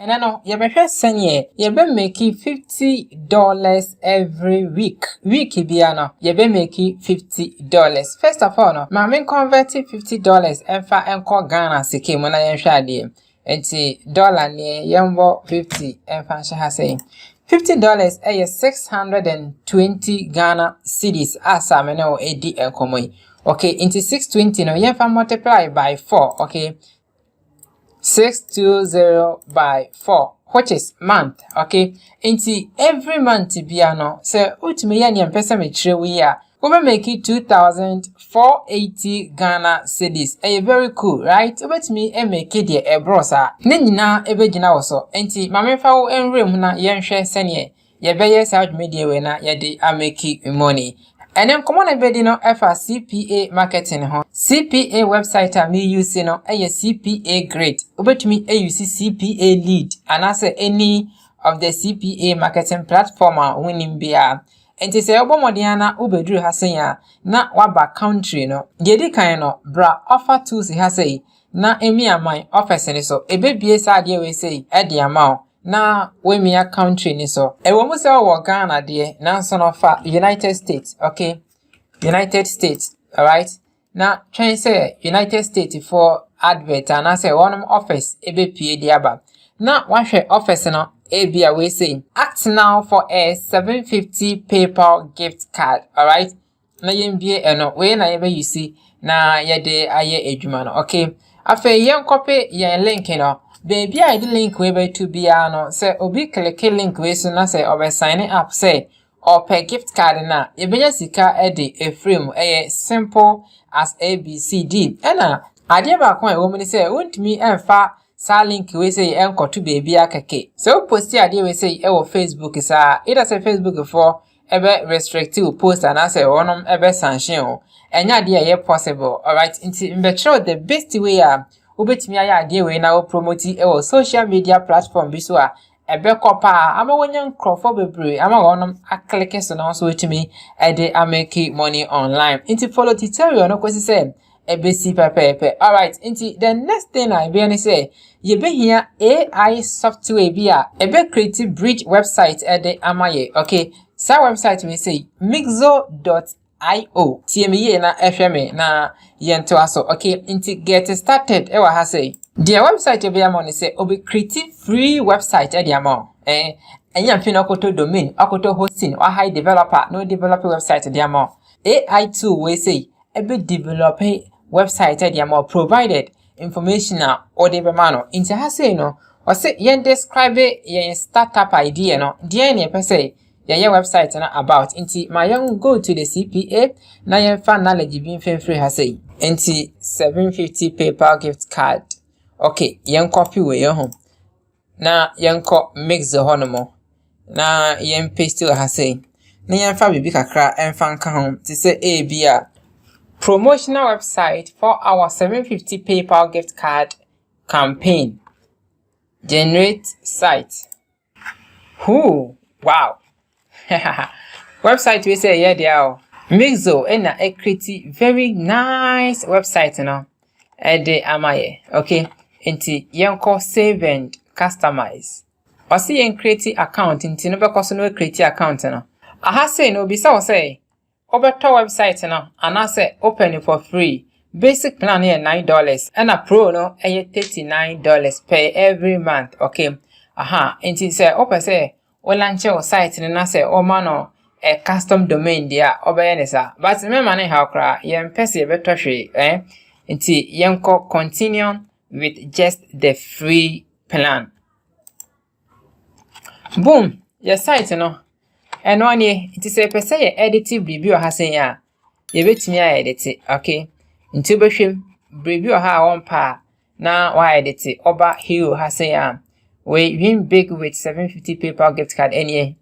And I know you be senye you be making $50 every week. Week biano you be making $50. First of all no, ma me convert $50 enfa enko Ghana sike mo na yenhwe ade. Enti dollar ne yembo 50 enfa hye ha say $50 620 Ghana cedis asa me no edi enkomoy. Okay, into 620 no yemfa multiply by 4, okay? 620 by 4, which is month, okay? Into every month biano say utime ya ne mpesa me kire wi a we make it 2,480 Ghana cedis. Very cool, right? But me make it the brosa. Ne nyina ebegina wo so. Enti mamefa wo enrem na yenhwe sene ye beye South Media we na ye de ameki money. And then come on ebedi no efa CPA marketing ho. CPA website a me use no eye CPA grade. Obetumi use CPA lead and as any of the CPA marketing platform winning bia. Enti se obo modiana ubedru hasen ya na waba country no yedi kan no bra offer tools hasei na emi aman office ni so ebebie sa de we sei e de ama na we mia country ni so ewo mu se wo Ghana de na so no fa United States, okay? United States, all right? Na twen say United States for advert and I say one office ebepie de aba na wahwe office no Abia we say act now for a $750 PayPal gift card, all right? Na yembie eno we na yebe you see na yede aye adwuma no, okay? Afa yen copy yen link no baby I the link we be to bia no say obi click link we so na say obe sign up say or pay gift card na yebenya sika e a frame simple as ABCD ena ade ba kon e wo me say wontumi emfa sa link we say enkoto baby akeke so post ade we say e wo Facebook sa either say Facebook for ebe restrictive post and say onom ebe sanction o enya de ye possible, all right? Nti mbetro the best way a obetimi aya ade we na wo promote e wo social media platform bi so a ebe kopa ama wonya nkrofo bebre ama onom aklike so na so wetimi e de ameki money online. Nti follow tutorial no kwesi say ebesi pepepe, all right? Nti the next thing I be say ye be here AI software bi a ebe create bridge website e de amaye, okay? Sa website we say mixo.io. TME na FM na yento aso, okay? Nti get started e wa ha say the website be amon say obi create free website e de amon enya mfi no koto domain akoto hosting or high developer no developer website de amon AI tool we say ebe develop website e de amon provided information or de be mano nti ha say no o say yen describe yen startup idea no de na pe say your website na about nti my young go to the CPA na yen fa knowledge bi free ha say nti $750 PayPal gift card, okay? Yen copy we your home na yen ko mix the honomo na yen paste ha say na yen fa bibi kakra enfa nka home to say a bia promotional website for our $750 PayPal gift card campaign. Generate site. Who? Wow. Website we say yeah there. Mixo na a create very nice website no. De amaye, okay? Nti yen ko save and customize. O see yen create account nti no be koso no create account no. Aha say no bisa o say obeto website no and say open it for free. Basic plan here $9 and a pro no $39 per every month, okay? Aha, nti say open say o launch your site na say o mano a custom domain dia obeye ne sa but me mane ha kra yen pese beto hwe nti yen ko continue with just the free plan. Boom, your site no eno anie nti say pese ye edit review ha sen ya ye betimi a edit, okay? Nti behwem review ha won pa na wa edit oba hero ha sen ya we win big with $750 PayPal gift card any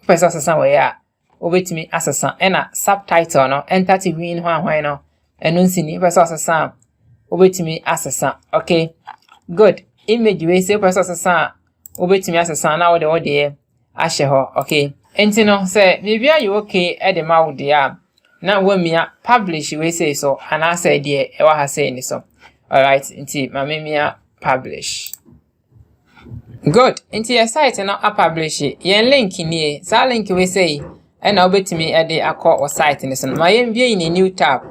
person sasan we ya obetimi asasa ena subtitle no enter to win hwan no eno nsini person asasa obetimi asasa, okay? Good. Image we say person asasa obetimi asasa na wo de ahye ho, okay? Enti no say bibia you okay e de ma wo de a na wo mia publish we say so ana say de e wa ha say ni so, all right? Enti ma me mia publish. Good. Into your site no a publish it. Yen link ni sa link we say and obetimi e de akọ or site ni so. Ma yen bie in a new tab.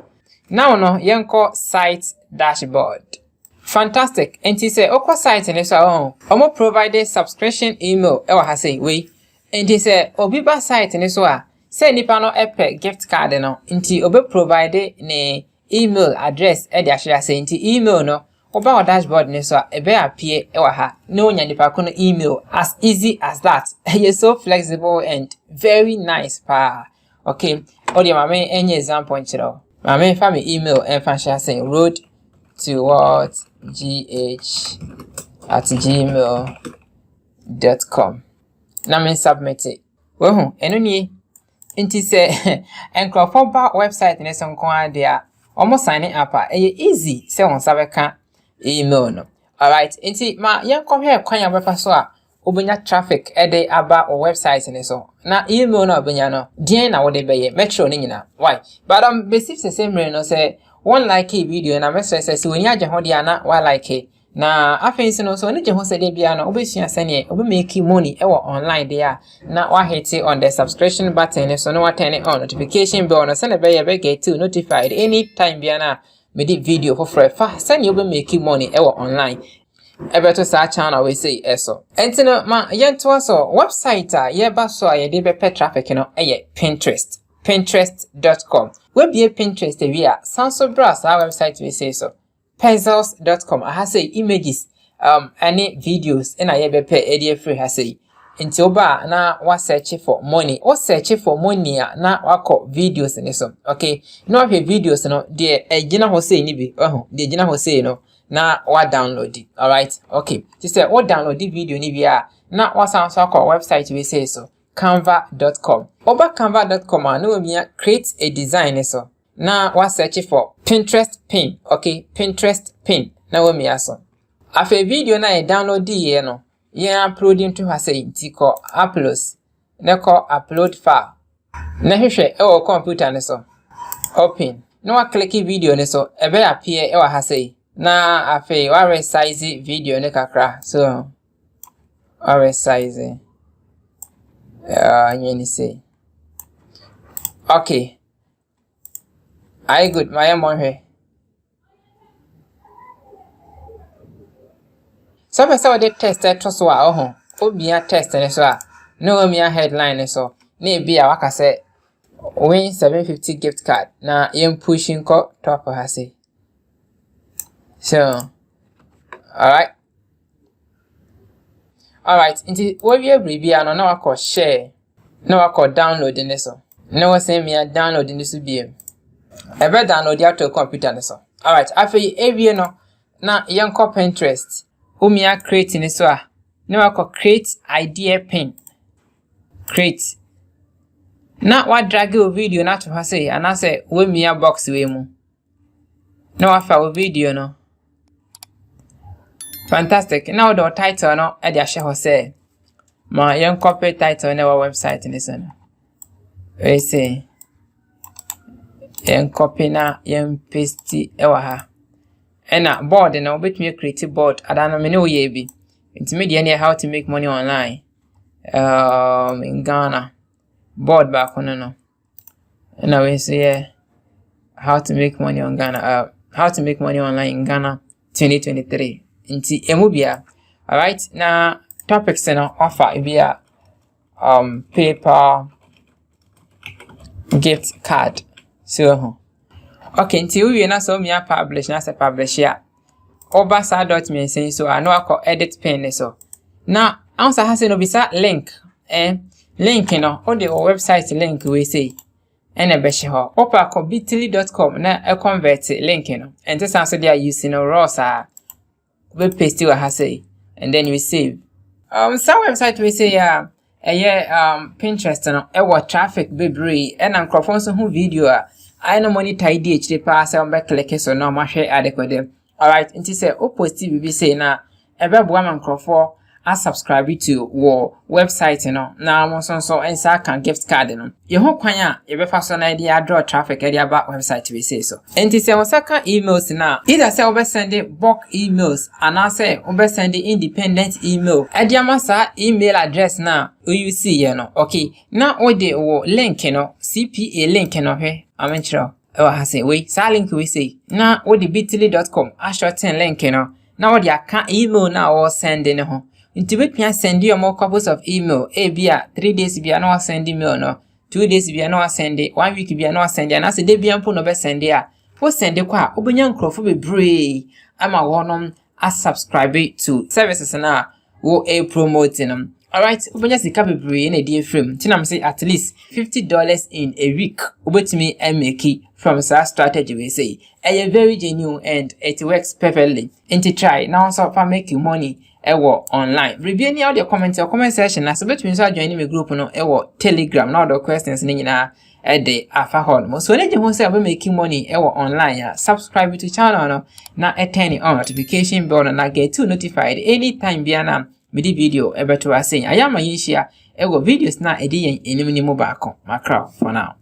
Now no yen call site dashboard. Fantastic. Enti say okọ site ni so omo provided subscription email e wa ha say we. Enti say obi ba site ni so a say nipa no epe gift card no. Enti obe provide ne email address e de ahia say enti email no oba our dashboard ni so ebe appear e wa ha no nya nipa ko no email as easy as that. You're so flexible and very nice pa. Okay, odi mama any example nchiro mama fa me email and fa share say road to what gh@gmail.com na me submit it we hu eno ni nti say encrofo ba website ni so nko ade a omo sign up easy say on sabeka email no. Alright, nti ma yenkohwe kwan ya befa so a obenya traffic ede aba o website ni so na email na obenya no dien na wode beye metro ni nyina why but basic same no say one like a video na message say when ya je ho dia na wa like na afensi no so ni je ho se de bia no obesua sane obe make money e wo online there na wa hit on the subscription button so no wa turn on notification bell no sane be get notified anytime bia na me di video for free fa sane obe make money e wo online ebeto sa channel we say eso entino ma yento so website a ye ba so a ye de be traffic no eye pinterest.com we be Pinterest we a sanso browse our website we say so puzzles.com I say images any videos and I ye be pay free ha say nti oba na wa search for money o search for money na wako videos ni so okay no have videos no de ejina ho say ni bi de ejina ho say no na wa download it. Alright, okay. She said what download the video ni via na wa sanso akọ website we say so canva.com. Oba canva.com na we create a design so na wa search for Pinterest pin. Okay, Pinterest pin na we so afa video na e download di no ye uploading to her say nti ko uploads na ko upload file na hwehwe e wo computer ne so open no wa click video ne so e be appear e wa ha say na afa wa resize video ne kakra so wa resize nyeni say okay I good my money so person we test to so a obia test ne so a no me headline so na e bia waka say win 750 gift card na yem pushing ko top ha say so all right nti we bia no na waka share na waka download ne so na we say me download ne so bia e be download ya to computer ne so all right afei e no na yenko Pinterest umia create ni so a na wako create idea pin create na wa drag o video na to say and I say we mia box we mu na wa fa o video no fantastic now the title no e dey share ho say ma yen copy title na our website ni so no we say yen copy na yen paste e wa ha ena board na obetumi create board adana me ne oye bi intermediate ne how to make money online in Ghana board back no na we say how to make money on Ghana how to make money online in Ghana 2023 inti emubia. All right, na topics na offer bia paper gift card so okay nti we na so me publish na say publish ya oba sa.me say so I know I edit pen so na answer has no bisa link link no o the website link we say ena be she ho opa ko bit.ly.com na e convert link no and this answer they are using no raw sa we paste you ha say and then we save some website we say Pinterest no e wo traffic bebre ena microphone so hu video I no money tie DHD pass on back click so no ma share adequate. All right, nti say o post bibi say na ebe boa man crofo subscribe to wo website no na mo so ensa kan gift card no ye ho kwan a ye be fa so na dia draw traffic e dia ba website we say so enti se won saka emails na either say we send bulk emails and say we send independent email e dia masa email address na you see ye no okay na o de wo link no CPA link no he amenchiro e wa say we sa link we say na o de bit.ly.com a shorten link no na o de aka email na o send ne ho nti we can send you more copies of email bia 3 days bia na send email no 2 days bia na send 1 week bia na send na se de bia mpo no be send a wo send kwa obenya nkrofo bebree ama wonom a subscribe to services na wo promoting them. Alright, obenya sika bebree na die frame tinam say at least $50 in a week obetimi make from such strategy we say very genuine and it works perfectly. Enti try now so for making money ewo online. Review any audio comment section na so between so join me group no ewo Telegram na other questions ni nyina de afa hon. So let you say we making money ewo online subscribe to channel no na turn on notification bell na get to notified anytime bia na me di video ebeto asen ayama yinhia ewo videos na edi yen enim ni mo ba ko makra for now.